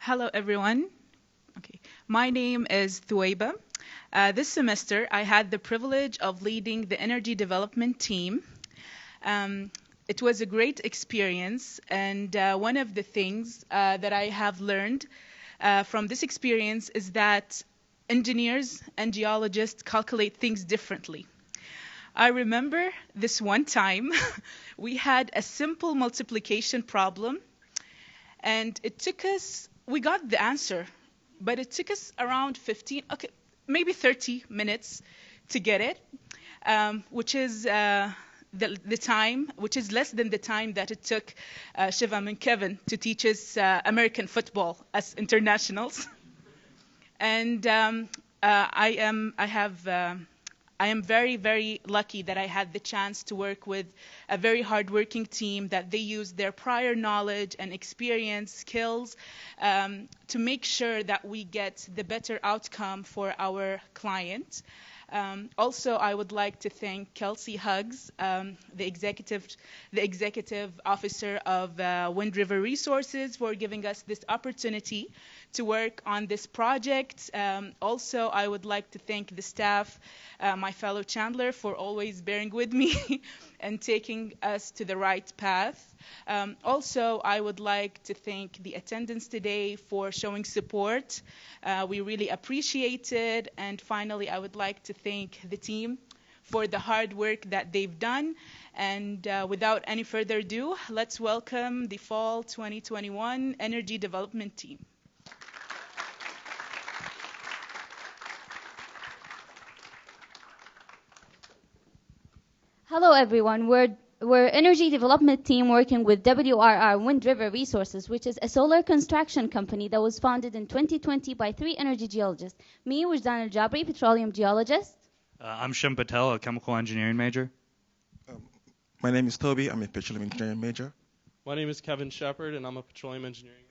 Hello, everyone. Okay, my name is Thuwaiba. This semester, I had the privilege of leading the energy development team. Um, it was a great experience, and one of the things that I have learned from this experience is that engineers and geologists calculate things differently. I remember this one time we had a simple multiplication problem, and we got the answer, but it took us around 15, okay, maybe 30 minutes to get it, which is the time, which is less than the time that it took Shivam and Kevin to teach us American football as internationals. And I am very, very lucky that I had the chance to work with a very hardworking team that they use their prior knowledge and experience, skills, to make sure that we get the better outcome for our client. Also, I would like to thank Kelsey Huggs, the executive officer of Wind River Resources, for giving us this opportunity to work on this project. Also, I would like to thank the staff, my fellow Chandler, for always bearing with me and taking us to the right path. Also, I would like to thank the attendants today for showing support. We really appreciate it. And finally, I would like to thank the team for the hard work that they've done. And without any further ado, let's welcome the Fall 2021 Energy Development Team. Hello, everyone. We're energy development team working with WRR Wind River Resources, which is a solar construction company that was founded in 2020 by 3 energy geologists. Me, Wajdan Al-Jabri, petroleum geologist. I'm Shem Patel, a chemical engineering major. My name is Toby. I'm a petroleum engineering major. My name is Kevin Shepard, and I'm a petroleum engineering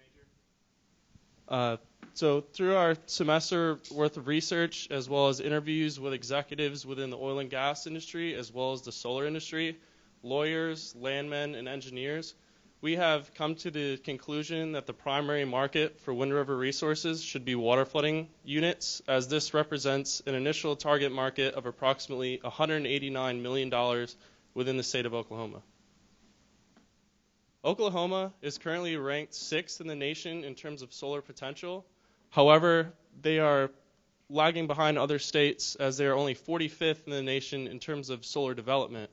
major. So through our semester worth of research, as well as interviews with executives within the oil and gas industry, as well as the solar industry, lawyers, landmen, and engineers, we have come to the conclusion that the primary market for Wind River Resources should be water flooding units, as this represents an initial target market of approximately $189 million within the state of Oklahoma. Oklahoma is currently ranked 6th in the nation in terms of solar potential. However, they are lagging behind other states as they are only 45th in the nation in terms of solar development.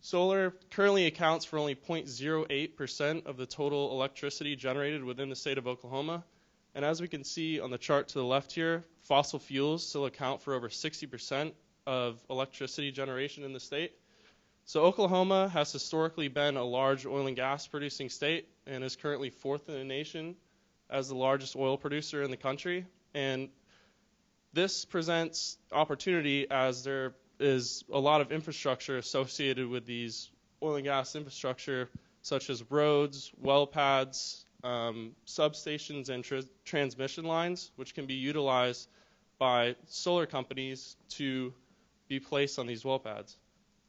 Solar currently accounts for only 0.08% of the total electricity generated within the state of Oklahoma. And as we can see on the chart to the left here, fossil fuels still account for over 60% of electricity generation in the state. So Oklahoma has historically been a large oil and gas producing state and is currently 4th in the nation as the largest oil producer in the country. And this presents opportunity as there is a lot of infrastructure associated with these oil and gas infrastructure, such as roads, well pads, substations, and transmission lines, which can be utilized by solar companies to be placed on these well pads.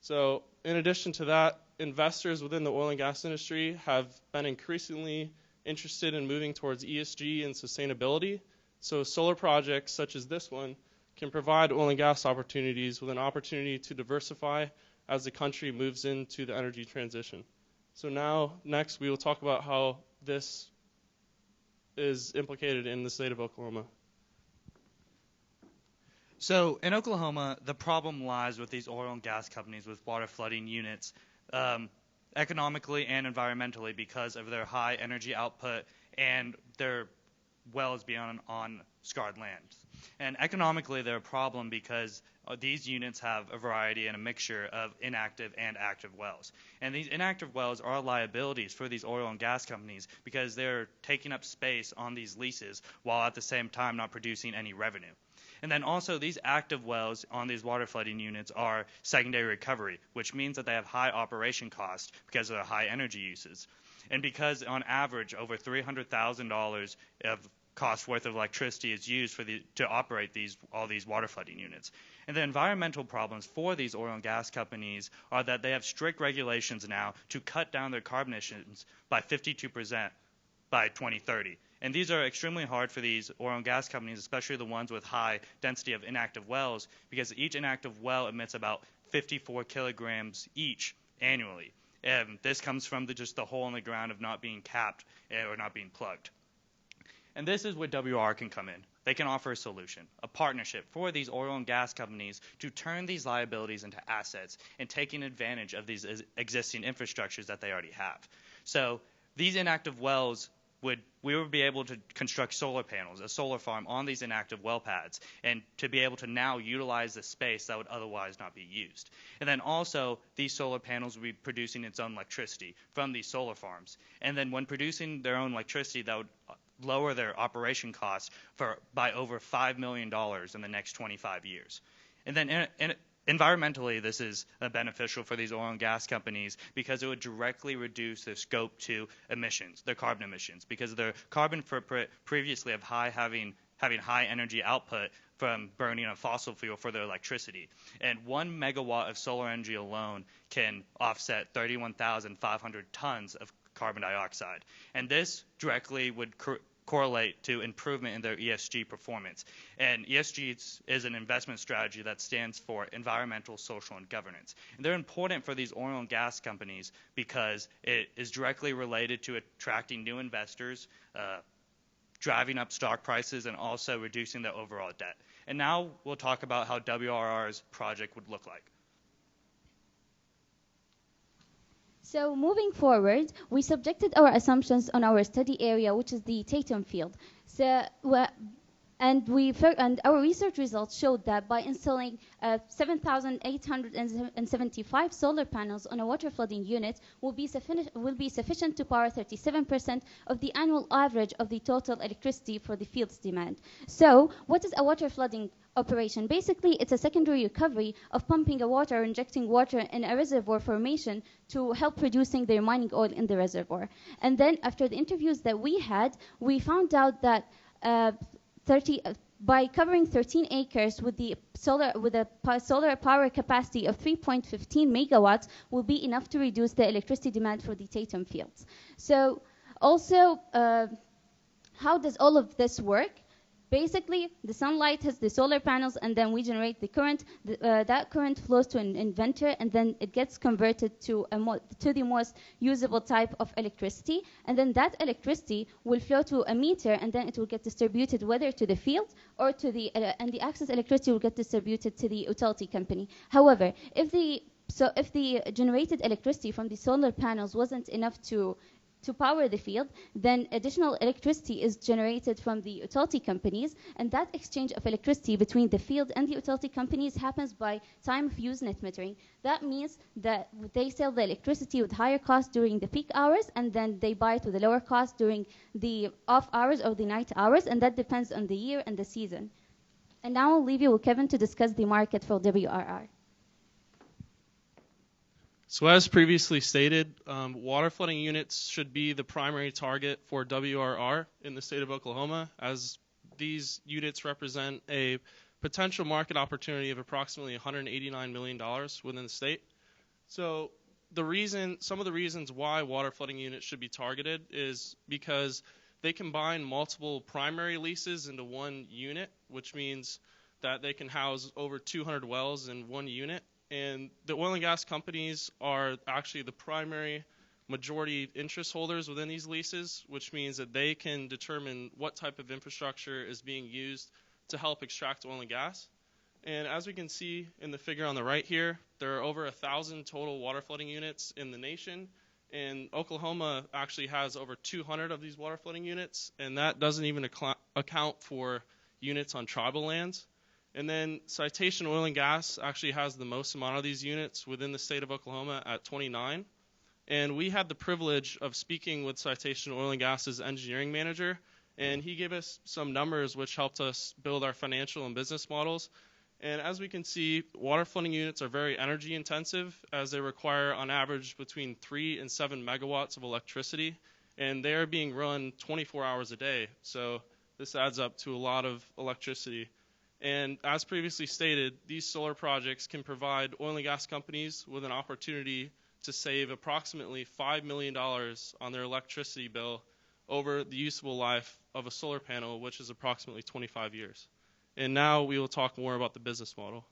So in addition to that, investors within the oil and gas industry have been increasingly interested in moving towards ESG and sustainability. So solar projects such as this one can provide oil and gas opportunities with an opportunity to diversify as the country moves into the energy transition. So now, next, we will talk about how this is implicated in the state of Oklahoma. So in Oklahoma, the problem lies with these oil and gas companies with water flooding units, economically and environmentally, because of their high energy output and their wells being on scarred lands. And economically, they're a problem because these units have a variety and a mixture of inactive and active wells. And these inactive wells are liabilities for these oil and gas companies because they're taking up space on these leases while at the same time not producing any revenue. And then also these active wells on these water flooding units are secondary recovery, which means that they have high operation costs because of the high energy uses. And because on average over $300,000 of cost worth of electricity is used to operate all these water flooding units. And the environmental problems for these oil and gas companies are that they have strict regulations now to cut down their carbon emissions by 52% by 2030. And these are extremely hard for these oil and gas companies, especially the ones with high density of inactive wells, because each inactive well emits about 54 kilograms each annually. And this comes from just the hole in the ground of not being capped or not being plugged. And this is where WR can come in. They can offer a solution, a partnership for these oil and gas companies to turn these liabilities into assets and taking advantage of these existing infrastructures that they already have. So these inactive wells we would be able to construct solar panels, a solar farm on these inactive well pads, and to be able to now utilize the space that would otherwise not be used. And then also, these solar panels would be producing its own electricity from these solar farms. And then when producing their own electricity, that would lower their operation costs by over $5 million in the next 25 years. And then environmentally, this is beneficial for these oil and gas companies because it would directly reduce their scope 2 emissions, their carbon emissions, because their carbon footprint previously of having high energy output from burning a fossil fuel for their electricity. And 1 megawatt of solar energy alone can offset 31,500 tons of carbon dioxide. And this directly would correlate to improvement in their ESG performance. And ESG is an investment strategy that stands for environmental, social, and governance. And they're important for these oil and gas companies because it is directly related to attracting new investors, driving up stock prices, and also reducing their overall debt. And now we'll talk about how WRR's project would look like. So moving forward, we subjected our assumptions on our study area, which is the Tatum field. And our research results showed that by installing 7,875 solar panels on a water flooding unit will be sufficient to power 37% of the annual average of the total electricity for the field's demand. So what is a water flooding operation? Basically, it's a secondary recovery of pumping water or injecting water in a reservoir formation to help producing the remaining oil in the reservoir. And then after the interviews that we had, we found out that by covering 13 acres with a solar power capacity of 3.15 megawatts will be enough to reduce the electricity demand for the Tatum fields. So also, how does all of this work? Basically, the sunlight hits the solar panels, and then we generate the current. That current flows to an inverter, and then it gets converted to the most usable type of electricity. And then that electricity will flow to a meter, and then it will get distributed whether to the field or to and the excess electricity will get distributed to the utility company. However, if the generated electricity from the solar panels wasn't enough to power the field, then additional electricity is generated from the utility companies, and that exchange of electricity between the field and the utility companies happens by time of use net metering. That means that they sell the electricity with higher cost during the peak hours, and then they buy it with a lower cost during the off hours or the night hours, and that depends on the year and the season. And now I'll leave you with Kevin to discuss the market for WRR. So as previously stated, water flooding units should be the primary target for WRR in the state of Oklahoma, as these units represent a potential market opportunity of approximately $189 million within the state. So some of the reasons why water flooding units should be targeted is because they combine multiple primary leases into one unit, which means that they can house over 200 wells in one unit. And the oil and gas companies are actually the primary majority interest holders within these leases, which means that they can determine what type of infrastructure is being used to help extract oil and gas. And as we can see in the figure on the right here, there are over 1,000 total water flooding units in the nation. And Oklahoma actually has over 200 of these water flooding units, and that doesn't even account for units on tribal lands. And then Citation Oil and Gas actually has the most amount of these units within the state of Oklahoma at 29. And we had the privilege of speaking with Citation Oil and Gas's engineering manager, and he gave us some numbers which helped us build our financial and business models. And as we can see, water flooding units are very energy intensive, as they require on average between 3 and 7 megawatts of electricity, and they are being run 24 hours a day. So this adds up to a lot of electricity. And as previously stated, these solar projects can provide oil and gas companies with an opportunity to save approximately $5 million on their electricity bill over the useful life of a solar panel, which is approximately 25 years. And now we will talk more about the business model.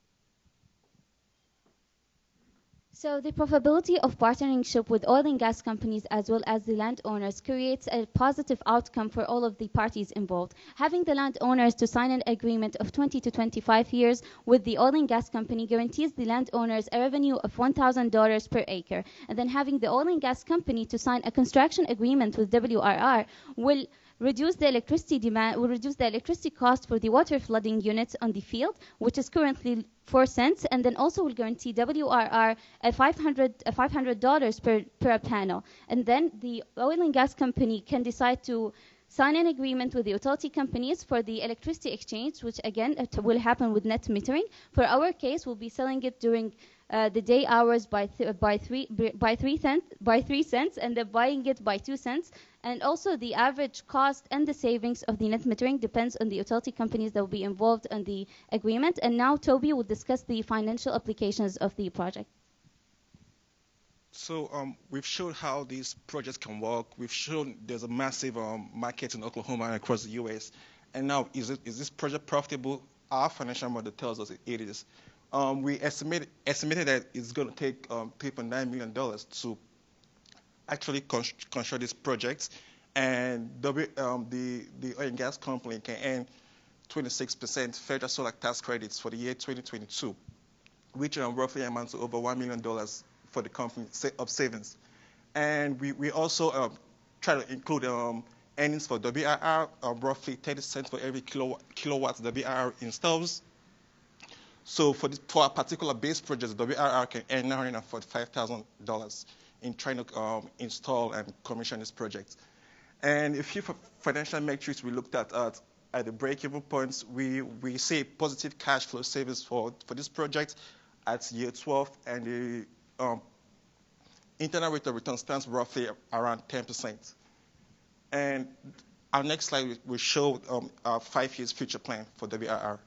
So the profitability of partnership with oil and gas companies as well as the landowners creates a positive outcome for all of the parties involved. Having the landowners to sign an agreement of 20 to 25 years with the oil and gas company guarantees the landowners a revenue of $1,000 per acre. And then having the oil and gas company to sign a construction agreement with WRR will reduce the electricity demand, will reduce the electricity cost for the water flooding units on the field, which is currently 4 cents, and then also will guarantee WRR a $500 per panel. And then the oil and gas company can decide to sign an agreement with the utility companies for the electricity exchange, which again it will happen with net metering. For our case, we'll be selling it during the day hours by 3 cents, and then buying it by 2 cents. And also the average cost and the savings of the net metering depends on the utility companies that will be involved in the agreement. And now Toby will discuss the financial applications of the project. So we've shown how these projects can work. We've shown there's a massive market in Oklahoma and across the U.S. And now, is this project profitable? Our financial model tells us it is. We estimated that it's going to take $3.9 million to actually construct these projects, and the oil and gas company can earn 26% federal solar tax credits for the year 2022, which roughly amounts to over $1 million for the company of savings. And we also try to include earnings for WRR, roughly 30 cents for every kilowatt WRR installs. So for a particular base project, WRR can earn $945,000 in trying to install and commission this project. And a few financial metrics we looked at the break-even points, we see positive cash flow savings for this project at year 12, and the internal rate of return stands roughly around 10%. And our next slide will show our 5 years future plan for WRR.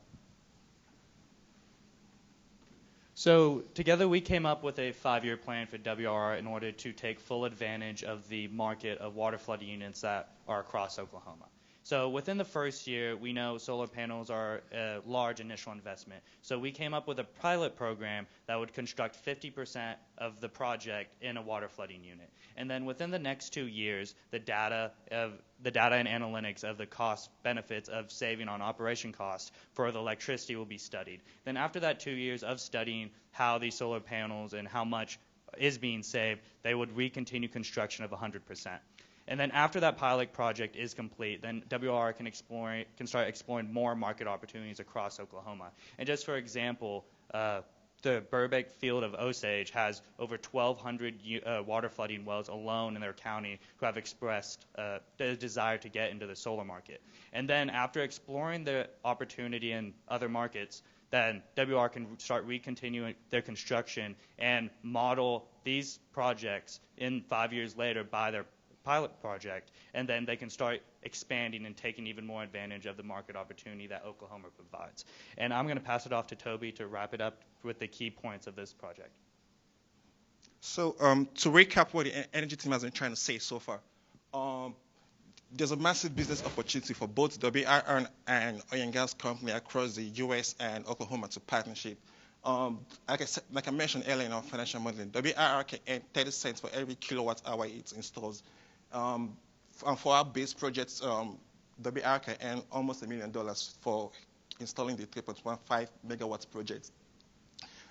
So together we came up with a 5-year plan for WRR in order to take full advantage of the market of water flood units that are across Oklahoma. So within the first year, we know solar panels are a large initial investment. So we came up with a pilot program that would construct 50% of the project in a water flooding unit. And then within the next 2 years, the data and analytics of the cost benefits of saving on operation costs for the electricity will be studied. Then after that 2 years of studying how these solar panels and how much is being saved, they would recontinue construction of 100%. And then after that pilot project is complete, then WR can start exploring more market opportunities across Oklahoma. And just for example, the Burbank field of Osage has over 1,200 water flooding wells alone in their county who have expressed the desire to get into the solar market. And then after exploring the opportunity in other markets, then WR can start recontinuing their construction and model these projects in 5 years later by their pilot project, and then they can start expanding and taking even more advantage of the market opportunity that Oklahoma provides. And I'm going to pass it off to Toby to wrap it up with the key points of this project. So to recap what the energy team has been trying to say so far, there's a massive business opportunity for both WRR and oil and gas company across the U.S. and Oklahoma to partnership. Like I mentioned earlier in our financial modeling, WRR can earn 30 cents for every kilowatt hour it installs. And for our base projects, WR can earn almost $1 million for installing the 3.15 megawatts project.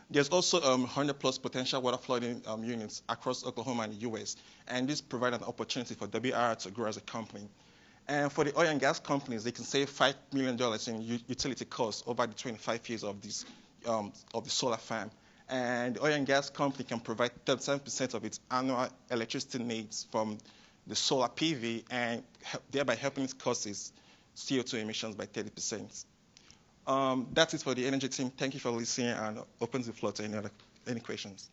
There's also 100 plus potential water flooding units across Oklahoma and the U.S., and this provides an opportunity for WR to grow as a company. And for the oil and gas companies, they can save $5 million in utility costs over the 25 years of the solar farm. And the oil and gas company can provide 37% of its annual electricity needs from the solar PV, and thereby helping it cut its CO2 emissions by 30%. That's it for the energy team. Thank you for listening, and open the floor to any questions.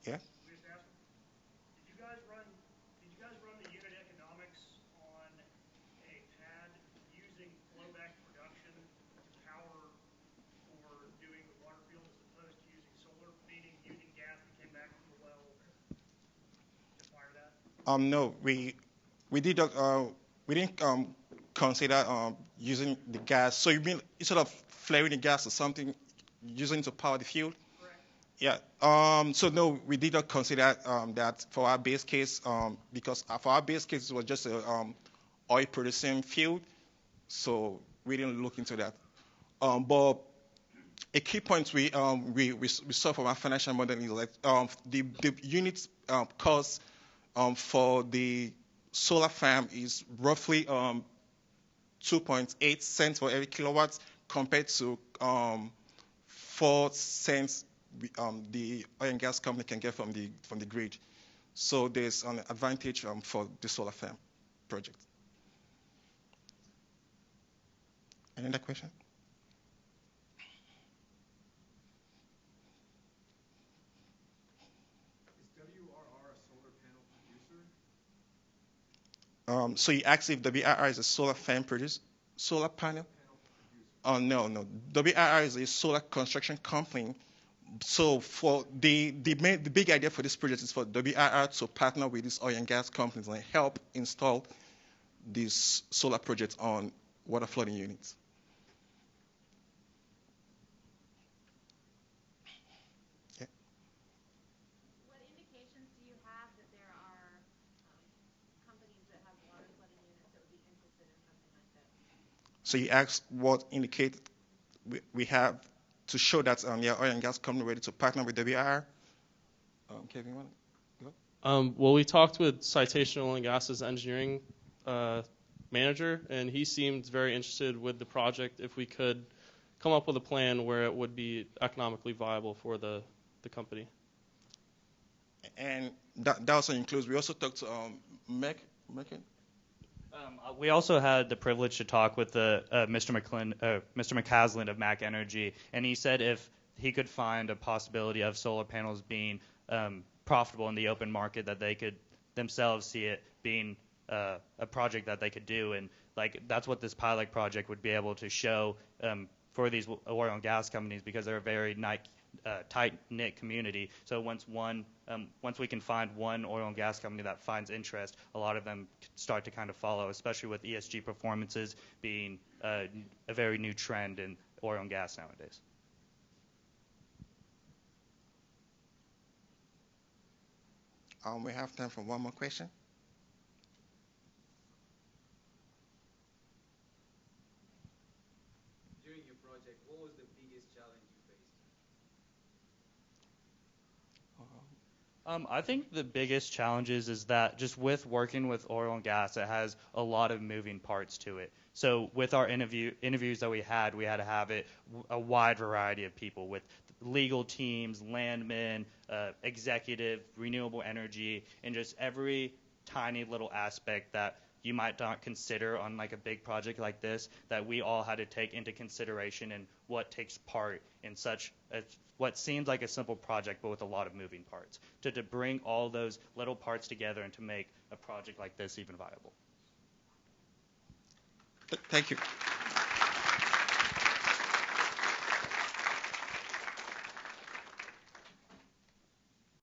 Yeah? Did you guys run the unit economics on a pad using flowback production to power for doing the water field as opposed to using solar? No, we did we didn't consider using the gas. So you mean instead of flaring the gas or something, using it to power the fuel? Yeah. So no, we did not consider that for our base case because for our base case it was just a oil producing field, so we didn't look into that. But a key point we saw from our financial modeling is like the unit cost for the solar farm is roughly 2.8 cents for every kilowatt compared to 4 cents the oil and gas company can get from the grid. So there's an advantage for the solar farm project. Another question? Is WRR a solar panel producer? So you asked if WRR is a solar farm producer, solar panel? Oh no. WRR is a solar construction company. So for the big idea for this project is for WRR to partner with these oil and gas companies and help install these solar projects on water flooding units. Yeah. What indications do you have that there are companies that have water flooding units that would be interested in something like this? So you asked what indicate we have to show that oil and gas company ready to partner with WRR. Kevin, you want to go? Well, we talked with Citation Oil and Gas's engineering manager, and he seemed very interested with the project if we could come up with a plan where it would be economically viable for the company. And that also includes, we also talked to Megan. We also had the privilege to talk with Mr. McCaslin of Mac Energy, and he said if he could find a possibility of solar panels being profitable in the open market, that they could themselves see it being a project that they could do, and like that's what this pilot project would be able to show for these oil and gas companies, because they're a very tight-knit community. So once we can find one oil and gas company that finds interest, a lot of them start to kind of follow, especially with ESG performances being a very new trend in oil and gas nowadays. We have time for one more question. During your project, what was the biggest challenge you faced? I think the biggest challenges is that just with working with oil and gas, it has a lot of moving parts to it. So with our interviews that we had to have a wide variety of people with legal teams, landmen, executive, renewable energy, and just every tiny little aspect that you might not consider on like a big project like this, that we all had to take into consideration and what takes part in such what seems like a simple project but with a lot of moving parts, to bring all those little parts together and to make a project like this even viable. Thank you.